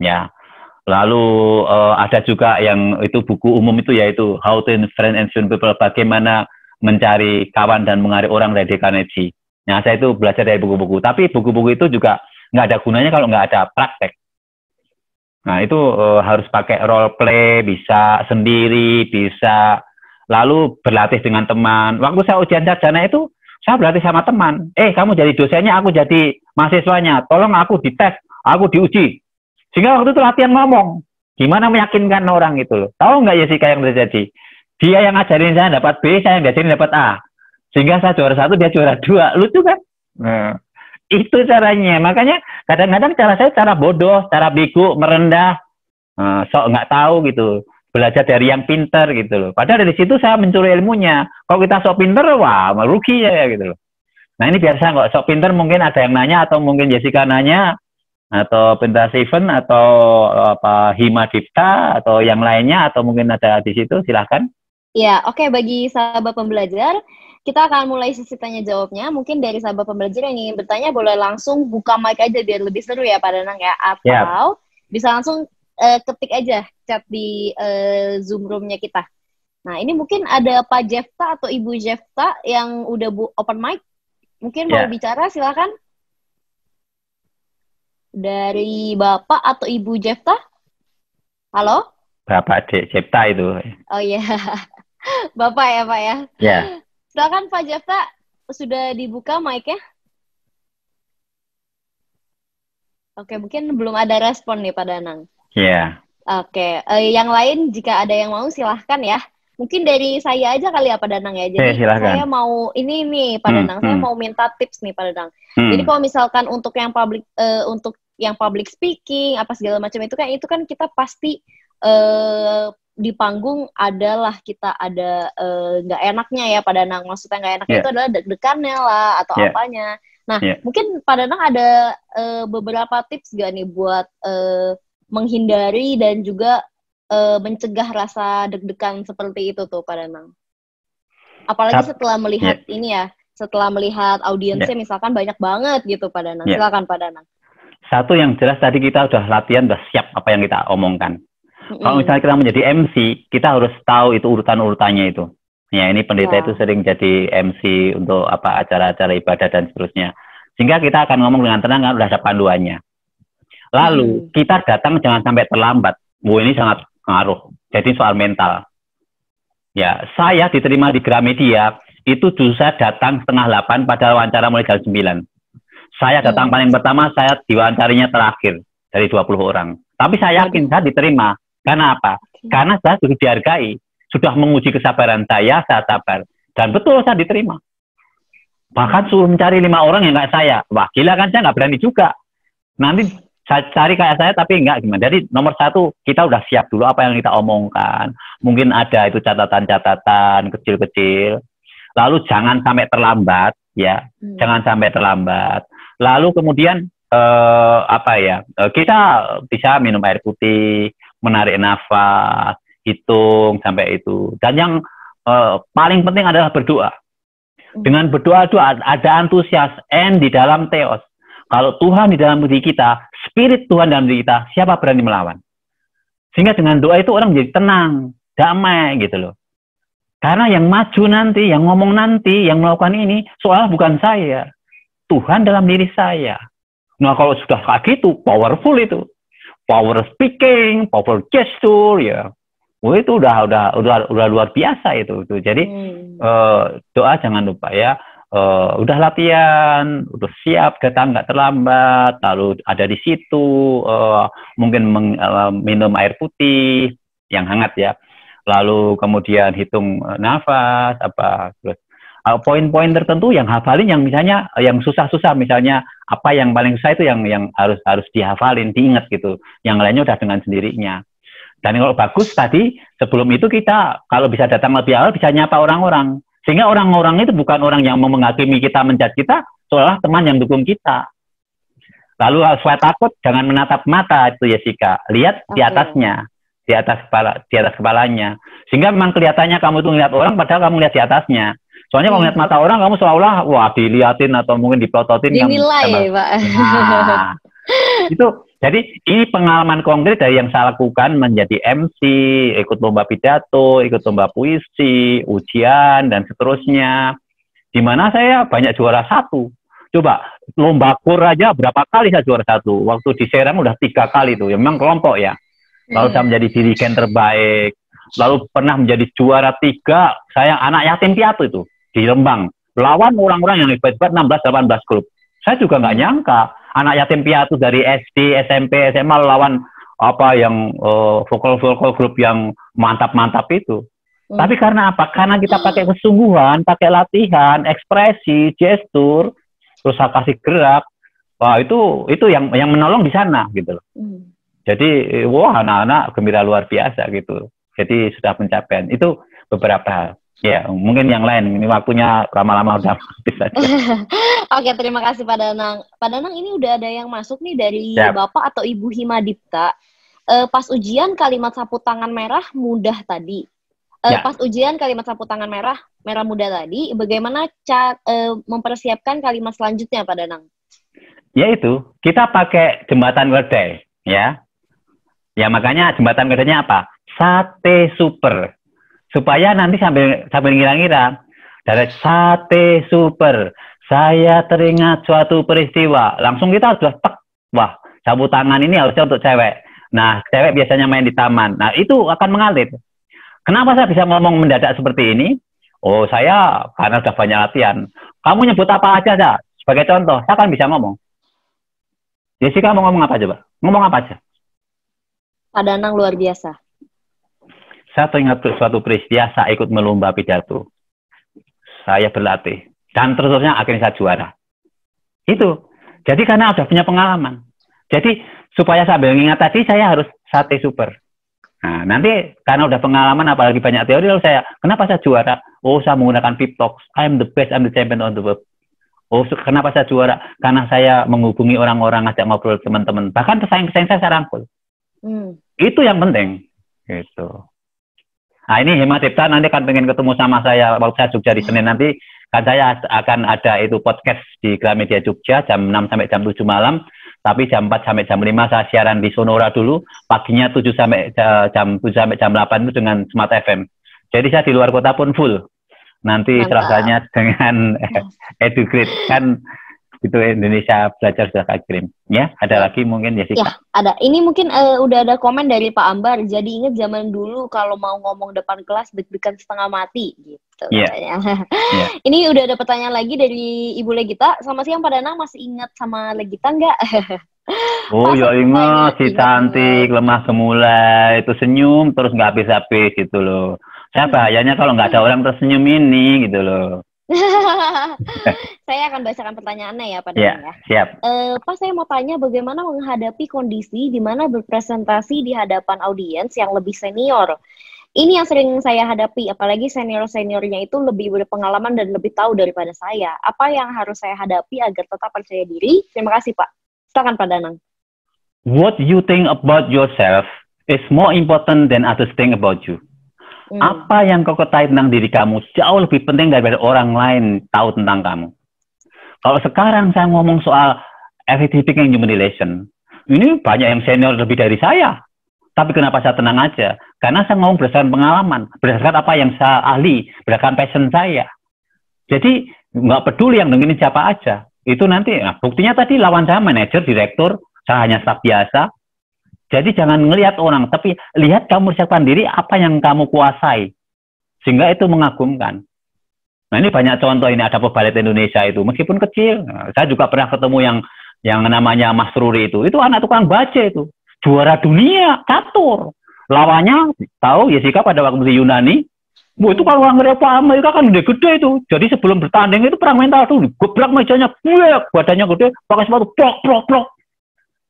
Ya. Lalu ada juga yang itu buku umum itu yaitu How to Influence and Influence People, bagaimana mencari kawan dan mengarik orang dari Dale Carnegie. Nah, saya itu belajar dari buku-buku. Tapi buku-buku itu juga nggak ada gunanya kalau nggak ada praktek. Nah, itu harus pakai role play, bisa sendiri, bisa lalu berlatih dengan teman. Waktu saya ujian sarjana itu, saya berlatih sama teman. Kamu jadi dosennya, aku jadi mahasiswanya. Tolong aku dites, aku diuji. Sehingga waktu itu latihan ngomong. Gimana meyakinkan orang itu loh. Tahu nggak Jessica yang terjadi? Dia yang ngajarin saya dapat B, saya yang ngajarin dapat A. Sehingga saya juara 1, dia juara 2. Lucu kan? Nah, itu caranya. Makanya kadang-kadang cara saya cara bodoh, cara bego, merendah, sok nggak tahu gitu. Belajar dari yang pinter gitu loh. Padahal dari situ saya mencuri ilmunya. Kalau kita sok pinter, wah merugi ya gitu loh. Nah ini biasa nggak sok pinter, mungkin ada yang nanya atau mungkin Jessica nanya atau Pinta Seven atau Hima Dipta atau yang lainnya atau mungkin ada di situ, silahkan. Ya, oke. Bagi sahabat pembelajar, kita akan mulai sesi tanya jawabnya. Mungkin dari sahabat pembelajar yang ingin bertanya boleh langsung buka mic aja biar lebih seru ya Pak Danang ya. Atau bisa langsung ketik aja chat di Zoom room-nya kita. Nah, ini mungkin ada Pak Jefta atau Ibu Jefta yang udah open mic. Mungkin mau bicara, silakan. Dari Bapak atau Ibu Jefta? Halo? Bapak Dek Jefta itu. Oh iya. Bapak ya Pak ya? Ya. Silakan Pak Jefta, sudah dibuka mic-nya? Oke, mungkin belum ada respon nih Pak Danang. Iya. Oke, yang lain jika ada yang mau silahkan ya. Mungkin dari saya aja kali ya Pak Danang ya. Jadi saya mau ini nih Pak Danang, saya mau minta tips nih Pak Danang. Jadi kalau misalkan untuk yang public speaking apa segala macam itu kan kita pasti di panggung adalah kita ada nggak enaknya ya Pak Danang. Maksudnya nggak enaknya itu adalah deg-degannya lah atau apanya. Nah, mungkin Pak Danang ada beberapa tips gak nih buat menghindari dan juga mencegah rasa deg-degan seperti itu tuh Pak Danang. Apalagi setelah melihat ini ya, setelah melihat audiensnya misalkan banyak banget gitu Pak Danang. Silakan Pak Danang. Satu yang jelas tadi kita udah latihan, udah siap apa yang kita omongkan. Kalau misalnya kita menjadi MC, kita harus tahu itu urutan-urutannya itu. Ya, ini pendeta itu sering jadi MC untuk acara-acara ibadah dan seterusnya. Sehingga kita akan ngomong dengan tenang, kan udah ada panduannya. Lalu kita datang jangan sampai terlambat. Ini sangat ngaruh. Jadi soal mental. Ya, saya diterima di Gramedia itu justru saya datang 7:30 pada wawancara mulai jam 9. Saya datang paling pertama, saya diwawancarinya terakhir dari 20 orang. Tapi saya yakin saya diterima. Karena apa? Karena saya sudah dihargai. Sudah menguji kesabaran saya sabar. Dan betul saya diterima. Bahkan suruh mencari 5 orang yang nggak saya. Wah, gila kan, saya nggak berani juga. Nanti saya cari kayak saya, tapi enggak gimana. Jadi nomor 1, kita udah siap dulu apa yang kita omongkan. Mungkin ada itu catatan-catatan kecil-kecil. Lalu jangan sampai terlambat, ya. Jangan sampai terlambat. Lalu kemudian kita bisa minum air putih, menarik nafas, hitung sampai itu. Dan yang paling penting adalah berdoa. Dengan berdoa itu ada antusias, di dalam theos. Kalau Tuhan di dalam diri kita, spirit Tuhan dalam diri kita, siapa berani melawan? Sehingga dengan doa itu orang menjadi tenang, damai gitu loh. Karena yang maju nanti, yang ngomong nanti, yang melakukan ini, soalnya bukan saya. Tuhan dalam diri saya. Nah kalau sudah kayak gitu, powerful itu. Power speaking, power gesture, ya. itu udah luar biasa itu. Jadi doa jangan lupa ya. Udah latihan, udah siap, datang nggak terlambat, lalu ada di situ, mungkin minum air putih yang hangat ya, lalu kemudian hitung nafas, terus poin-poin tertentu yang hafalin, yang misalnya yang susah-susah, misalnya apa yang paling susah itu yang harus dihafalin, diingat gitu, yang lainnya udah dengan sendirinya. Dan kalau bagus tadi, sebelum itu kita kalau bisa datang lebih awal, bisa nyapa orang-orang. Sehingga orang-orang itu bukan orang yang mau menghakimi kita, menjudge kita, seolah teman yang dukung kita. Lalu supaya takut, jangan menatap mata itu Jessica. Lihat di atasnya, di atas kepalanya. Sehingga memang kelihatannya kamu tuh ngeliat orang, padahal kamu lihat di atasnya. Soalnya kalau ngeliat mata orang, kamu seolah wah diliatin atau mungkin dipelototin. Dinilai, Pak. Nah, itu. Jadi ini pengalaman konkret dari yang saya lakukan menjadi MC, ikut lomba pidato, ikut lomba puisi, ujian, dan seterusnya. Di mana saya banyak juara 1. Coba, lomba kur aja berapa kali saya juara 1. Waktu di Serang udah 3 kali tuh, ya, memang kelompok ya. Lalu saya menjadi dirigen terbaik. Lalu pernah menjadi juara 3, saya anak yatim piatu itu, di Rembang. Lawan orang-orang yang hebat-hebat 16-18 grup. Saya juga nggak nyangka. Anak yatim piatu dari SD, SMP, SMA lawan apa yang vokal grup yang mantap-mantap itu. Tapi karena apa? Karena kita pakai kesungguhan, pakai latihan, ekspresi, gestur, terus saya kasih gerak. Wah, itu yang menolong di sana gitu loh. Jadi wah, anak-anak gembira luar biasa gitu. Jadi sudah pencapaian. Itu beberapa hal. Ya, mungkin yang lain. Ini waktunya lama-lama udah habis saja. Oke, terima kasih Pak Danang. Pak Danang, ini udah ada yang masuk nih dari Bapak atau Ibu Himadipta. Pas ujian kalimat sapu tangan merah mudah tadi. Pas ujian kalimat sapu tangan merah mudah tadi, bagaimana mempersiapkan kalimat selanjutnya Pak Danang? Yaitu, kita pakai jembatan keledai, ya. Ya, makanya jembatan keledainya apa? Sate super. Supaya nanti sambil ngira-ngira dari sate super, saya teringat suatu peristiwa, langsung kita sudah tek, wah, sapu tangan ini harusnya untuk cewek. Nah, cewek biasanya main di taman. Nah, itu akan mengalir. Kenapa saya bisa ngomong mendadak seperti ini? Oh, saya karena sudah banyak latihan. Kamu nyebut apa aja, Za? Sebagai contoh, saya kan bisa ngomong. Jessica mau ngomong apa aja, Pak? Ngomong apa aja? Pak Danang luar biasa. Saya teringat suatu peristiwa, saya ikut melomba pidato. Saya berlatih. Dan terusnya akhirnya saya juara. Itu. Jadi karena sudah punya pengalaman. Jadi supaya sambil mengingat tadi, saya harus sate super. Nah, nanti karena udah pengalaman, apalagi banyak teori, lalu kenapa saya juara? Oh, saya menggunakan pep talks. I am the best, I'm the champion on the world. Oh, kenapa saya juara? Karena saya menghubungi orang-orang, ngajak ngobrol teman-teman. Bahkan pesaing-pesaing saya rangkul. Itu yang penting. Gitu. Nah, ini Himadipta nanti kan pengen ketemu sama saya waktu saya Jogja di Senin nanti, kan saya akan ada itu podcast di Gramedia Jogja jam 6 sampai jam 7 malam, tapi jam 4 sampai jam 5 saya siaran di Sonora dulu, paginya 7 sampai jam 8 itu dengan Smart FM. Jadi saya di luar kota pun full. Nanti serasanya dengan EduGrid kan itu Indonesia Belajar Sudah Kirim. Ya, ada lagi mungkin Jessica. Ya, ada. Ini mungkin udah ada komen dari Pak Ambar. Jadi ingat zaman dulu kalau mau ngomong depan kelas deg-degan setengah mati gitu. Yeah. Ini udah ada pertanyaan lagi dari Ibu Legita. Selamat siang Pak Danang, masih ingat sama Legita nggak? Oh ya ingat, si cantik, lemah semula, itu senyum terus nggak habis-habis gitu loh. Saya bahayanya kalau nggak ada orang tersenyum ini gitu loh. Saya akan bacakan pertanyaannya ya Pak Danang ya. Siap. Pak, saya mau tanya bagaimana menghadapi kondisi di mana berpresentasi di hadapan audiens yang lebih senior. Ini yang sering saya hadapi, apalagi senior-seniornya itu lebih berpengalaman dan lebih tahu daripada saya. Apa yang harus saya hadapi agar tetap percaya diri? Terima kasih Pak. Silakan Pak Danang. What you think about yourself is more important than others think about you. Apa yang kau ketahui tentang diri kamu jauh lebih penting daripada orang lain tahu tentang kamu. Kalau sekarang saya ngomong soal effective speaking human relation, ini banyak yang senior lebih dari saya. Tapi kenapa saya tenang aja? Karena saya ngomong berdasarkan pengalaman, berdasarkan apa yang saya ahli, berdasarkan passion saya. Jadi nggak peduli yang dengerin siapa aja. Itu nanti, buktinya tadi lawan saya manajer, direktur, saya hanya staf biasa. Jadi jangan ngelihat orang, tapi lihat kamu siapkan diri apa yang kamu kuasai. Sehingga itu mengagumkan. Nah ini banyak contoh, ini ada pebalet Indonesia itu, meskipun kecil. Nah, saya juga pernah ketemu yang namanya Mas Ruri itu anak tukang baca itu. Juara dunia, catur. Lawannya, tahu Jessica pada waktu di Yunani, itu kalau orang Eropa Amerika kan gede-gede itu. Jadi sebelum bertanding itu perang mental tuh, gebrak mejanya, badannya gede, pakai sepatu, prok.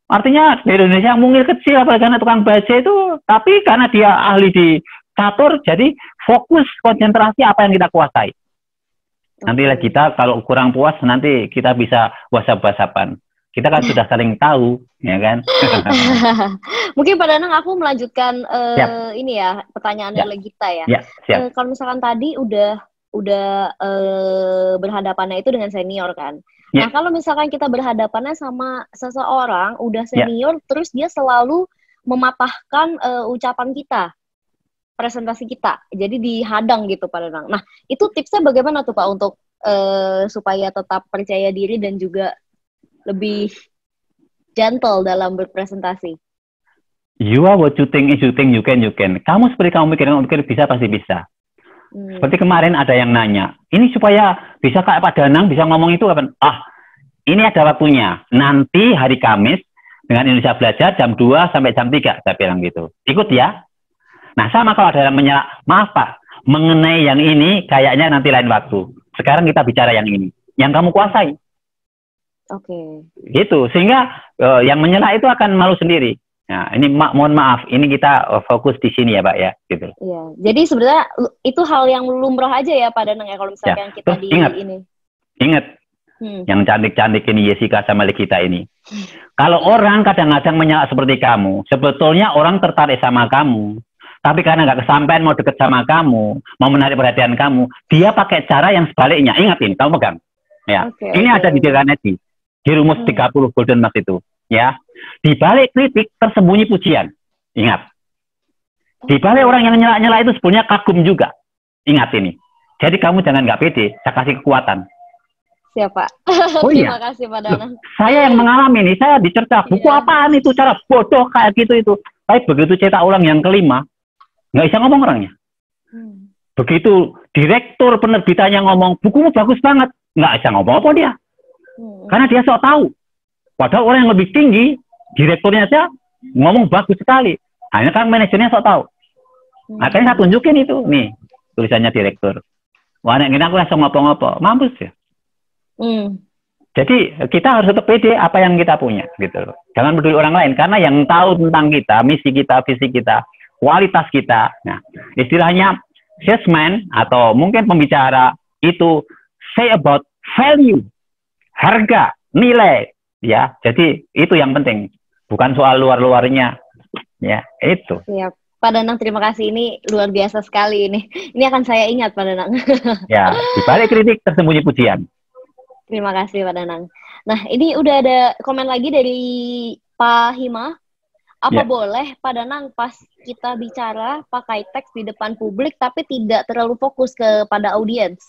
Artinya di Indonesia mungil kecil, apalagi karena tukang baca itu, tapi karena dia ahli di catur, jadi fokus, konsentrasi apa yang kita kuasai. Nanti kita kalau kurang puas, nanti kita bisa whatsapp-whatsappan. Kita kan sudah saling tahu, ya kan? Mungkin Pak Danang aku melanjutkan ini ya, pertanyaan dari Legita ya. Kalau misalkan tadi udah berhadapannya itu dengan senior kan. Nah, kalau misalkan kita berhadapannya sama seseorang udah senior, terus dia selalu mematahkan ucapan kita, presentasi kita, jadi dihadang gitu Pak Danang. Nah, itu tipsnya bagaimana tuh Pak untuk supaya tetap percaya diri dan juga lebih gentle dalam berpresentasi? You are what you think is you think you can. Kamu seperti kamu mikir bisa pasti bisa. Seperti kemarin ada yang nanya, ini supaya bisa kayak Pak Danang bisa ngomong itu kapan? Ini ada waktunya. Nanti hari Kamis dengan Indonesia Belajar jam 2 sampai jam 3 saya bilang gitu. Ikut ya. Nah, sama kalau ada yang menyala, maaf Pak, mengenai yang ini kayaknya nanti lain waktu. Sekarang kita bicara yang ini, yang kamu kuasai. Oke. Gitu, sehingga yang menyela itu akan malu sendiri. Nah, ini mohon maaf, ini kita fokus di sini ya Pak ya, gitu. Iya, jadi sebenarnya itu hal yang lumrah aja ya Pak Danang ya, kalau misalkan kita terus ingat, yang cantik-cantik ini Jessica sama Legita ini. Kalau orang kadang-kadang menyela seperti kamu, sebetulnya orang tertarik sama kamu. Tapi karena nggak kesampaian mau deket sama kamu, mau menarik perhatian kamu, dia pakai cara yang sebaliknya. Ingat ini, kamu pegang. Ya, ini ada di Dirgahaji, di rumus 30 Golden Mask itu. Ya, di balik kritik tersembunyi pujian. Ingat, di balik orang yang nyela-nyela itu sebenarnya kagum juga. Ingat ini. Jadi kamu jangan nggak pede, saya kasih kekuatan. Siapa? Terima kasih Pak Danang. Saya yang mengalami ini, saya dicerca buku apaan itu, cara bodoh kayak gitu itu. Tapi begitu cetak ulang yang kelima, nggak bisa ngomong orangnya. Begitu direktur penerbitannya ngomong, bukumu bagus banget, nggak bisa ngomong apa dia. Karena dia sok tahu. Padahal orang yang lebih tinggi, direkturnya aja ngomong bagus sekali. Hanya kan manajernya sok tahu. Akhirnya saya tunjukin itu, nih tulisannya direktur. Wah, ini aku langsung ngopo-ngopo, mampus ya. Jadi kita harus tetap pede apa yang kita punya, gitu. Jangan peduli orang lain, karena yang tahu tentang kita, misi kita, visi kita, kualitas kita. Nah, istilahnya salesman atau mungkin pembicara itu say about value, harga, nilai, ya. Jadi itu yang penting, bukan soal luar-luarnya, ya. Itu. Siap. Pak Danang, terima kasih, ini luar biasa sekali ini. Ini akan saya ingat Pak Danang. Ya, di balik kritik tersembunyi pujian. Terima kasih Pak Danang. Nah, ini udah ada komen lagi dari Pak Hima. Apa boleh Pak Danang pas kita bicara pakai teks di depan publik tapi tidak terlalu fokus kepada audiens?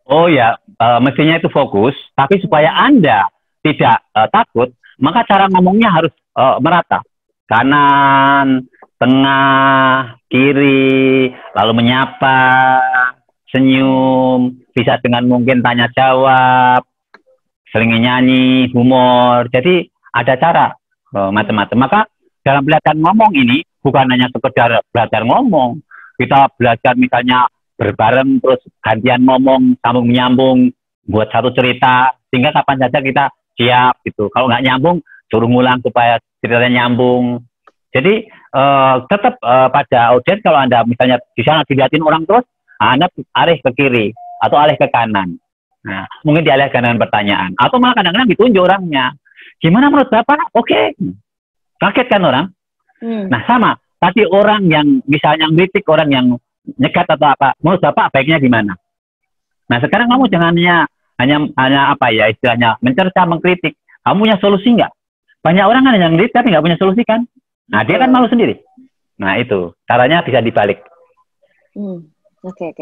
Oh ya, mestinya itu fokus, tapi supaya Anda tidak takut, maka cara ngomongnya harus merata. Kanan, tengah, kiri, lalu menyapa, senyum, bisa dengan mungkin tanya jawab, sering nyanyi, humor. Jadi ada cara macam-macam. Maka dalam belajar ngomong ini bukan hanya sekedar belajar ngomong. Kita belajar misalnya berbareng terus gantian ngomong, sambung menyambung, buat satu cerita sehingga kapan saja kita siap gitu. Kalau nggak nyambung, suruh ngulang supaya ceritanya nyambung. Jadi tetap pada audiens kalau Anda misalnya di sana dilihatin orang terus, Anda alih ke kiri atau alih ke kanan. Nah, mungkin dialihkan dengan pertanyaan. Atau malah kadang-kadang ditunjuk orangnya. Gimana menurut Bapak? Oke. Kaget kan orang? Nah, sama. Tadi orang yang misalnya ngeritik, orang yang nyegat atau apa, menurut Bapak baiknya gimana? Nah, sekarang kamu jangan hanya apa ya istilahnya, mencerca, mengkritik. Kamu punya solusi nggak? Banyak orang kan yang ngeritik tapi nggak punya solusi kan? Nah, dia kan malu sendiri. Nah, itu. Caranya bisa dibalik. Oke.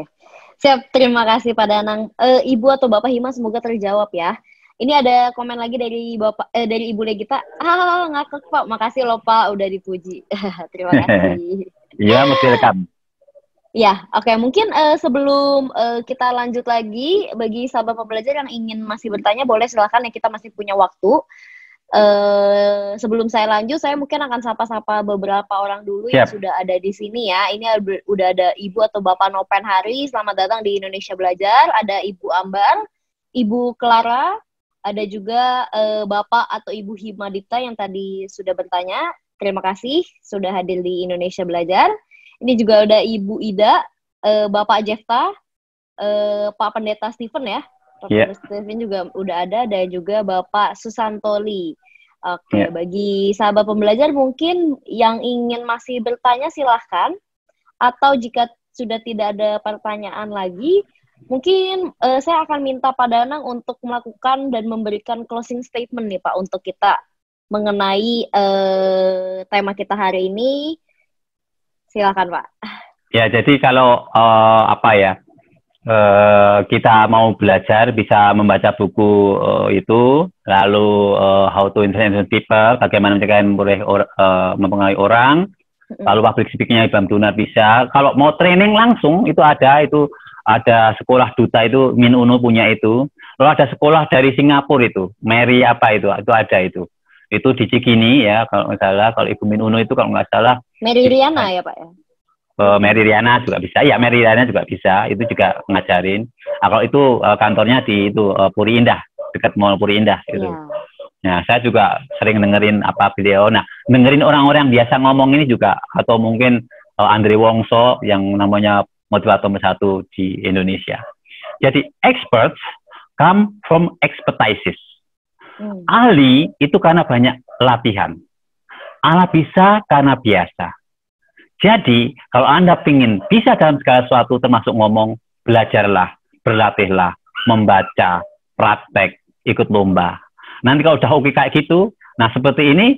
Siap, terima kasih Pak Danang. Ibu atau Bapak Hima semoga terjawab ya. Ini ada komen lagi dari dari Ibu Legita. Ngakak Pak, makasih loh Pak udah dipuji. Terima kasih. Iya, mesti rekam. Ya, oke. Mungkin sebelum kita lanjut lagi, bagi sahabat pembelajar yang ingin masih bertanya, boleh silakan ya, kita masih punya waktu. Sebelum saya lanjut, saya mungkin akan sapa-sapa beberapa orang dulu yang sudah ada di sini ya. Ini udah ada Ibu atau Bapak Nopen Hari, selamat datang di Indonesia Belajar. Ada Ibu Ambar, Ibu Clara, ada juga Bapak atau Ibu Himadita yang tadi sudah bertanya. Terima kasih sudah hadir di Indonesia Belajar. Ini juga ada Ibu Ida, Bapak Jefta, Pak Pendeta Stephen ya. Pak Pendeta Stephen juga udah ada, dan juga Bapak Susantoli. Oke, bagi sahabat pembelajar mungkin yang ingin masih bertanya silahkan. Atau jika sudah tidak ada pertanyaan lagi, mungkin saya akan minta Pak Danang untuk melakukan dan memberikan closing statement nih Pak untuk kita mengenai tema kita hari ini. Silakan Pak. Ya, jadi kalau kita mau belajar bisa membaca buku itu, lalu How to Influence People, bagaimana mempengaruhi orang, lalu public speaking-nya Ibam Dunar bisa. Kalau mau training langsung itu ada sekolah duta itu, Min Uno punya itu. Lalu ada sekolah dari Singapura itu, Mary apa itu ada itu. Itu di Cikini ya, kalau nggak salah. Kalau Ibu Min Uno itu kalau nggak salah. Mary Riana ya Pak ya? Mary Riana juga bisa. Ya, Mary Riana juga bisa. Itu juga ngajarin. Nah, kalau itu kantornya di itu Puri Indah, dekat Mall Puri Indah itu. Yeah. Nah, saya juga sering dengerin apa beliau. Nah, dengerin orang-orang yang biasa ngomong ini juga, atau mungkin Andre Wongso yang namanya motivator nomor 1 di Indonesia. Jadi experts come from expertises. Ahli itu karena banyak latihan. Ala bisa karena biasa. Jadi kalau Anda ingin bisa dalam segala sesuatu termasuk ngomong, belajarlah, berlatihlah, membaca, praktek, ikut lomba. Nanti kalau udah oke kayak gitu, nah seperti ini,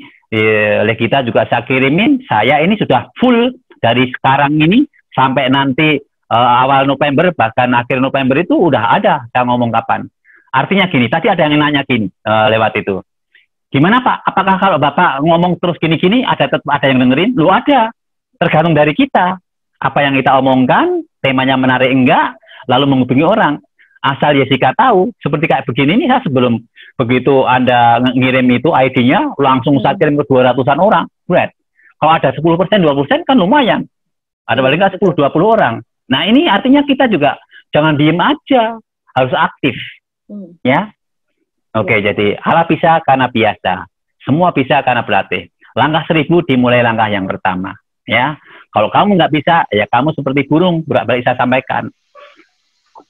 oleh kita juga saya kirimin, saya ini sudah full dari sekarang ini sampai nanti awal November, bahkan akhir November itu udah ada saya ngomong kapan. Artinya gini, tadi ada yang nanya gini lewat itu. Gimana Pak, apakah kalau Bapak ngomong terus gini-gini, tetap ada yang dengerin? Lu ada, tergantung dari kita. Apa yang kita omongkan, temanya menarik enggak, lalu menghubungi orang. Asal Jessica tahu, seperti kayak begini ini, saya sebelum begitu Anda ngirim itu ID-nya, langsung saya kirim ke 200-an orang. Right. Kalau ada 10%, 20% kan lumayan. Ada paling nggak 10-20 orang. Nah ini artinya kita juga jangan diem aja, harus aktif. Ya. Oke, jadi ala bisa karena biasa. Semua bisa karena berlatih. Langkah 1000 dimulai langkah yang pertama. Ya. Kalau kamu nggak bisa, ya kamu seperti burung, bolak-balik saya sampaikan.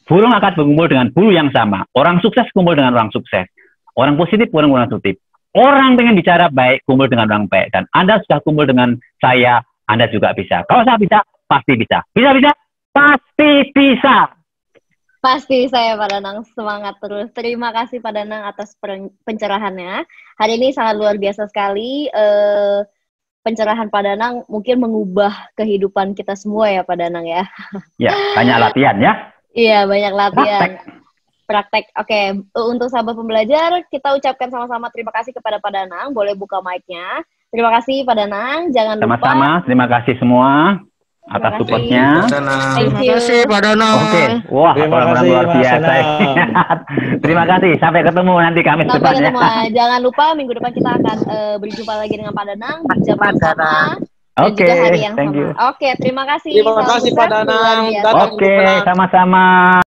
Burung akan berkumpul dengan bulu yang sama. Orang sukses kumpul dengan orang sukses. Orang positif, orang positif. Orang pengen bicara baik, kumpul dengan orang baik. Dan Anda sudah kumpul dengan saya, Anda juga bisa. Kalau saya bisa, pasti bisa. Bisa-bisa? Pasti bisa. Pasti saya Pak Danang, semangat terus. Terima kasih Pak Danang atas pencerahannya. Hari ini sangat luar biasa sekali. Pencerahan Pak Danang mungkin mengubah kehidupan kita semua ya Pak Danang ya. Ya, banyak latihan ya. Iya, banyak latihan. Praktek. Oke, untuk sahabat pembelajar, kita ucapkan sama-sama terima kasih kepada Pak Danang. Boleh buka mic-nya. Terima kasih Pak Danang. Jangan lupa. Sama-sama, terima kasih semua atas supportnya. Terima kasih Pak Danang. Oke, wah, orang-orang luar biasa. Terima kasih. Sampai ketemu nanti Kamis depan ya. Jangan lupa minggu depan kita akan berjumpa lagi dengan Pak Danang di jam yang sama. Oke, thank you. Oke, terima kasih. Terima kasih Pak Danang. Oke, sama-sama.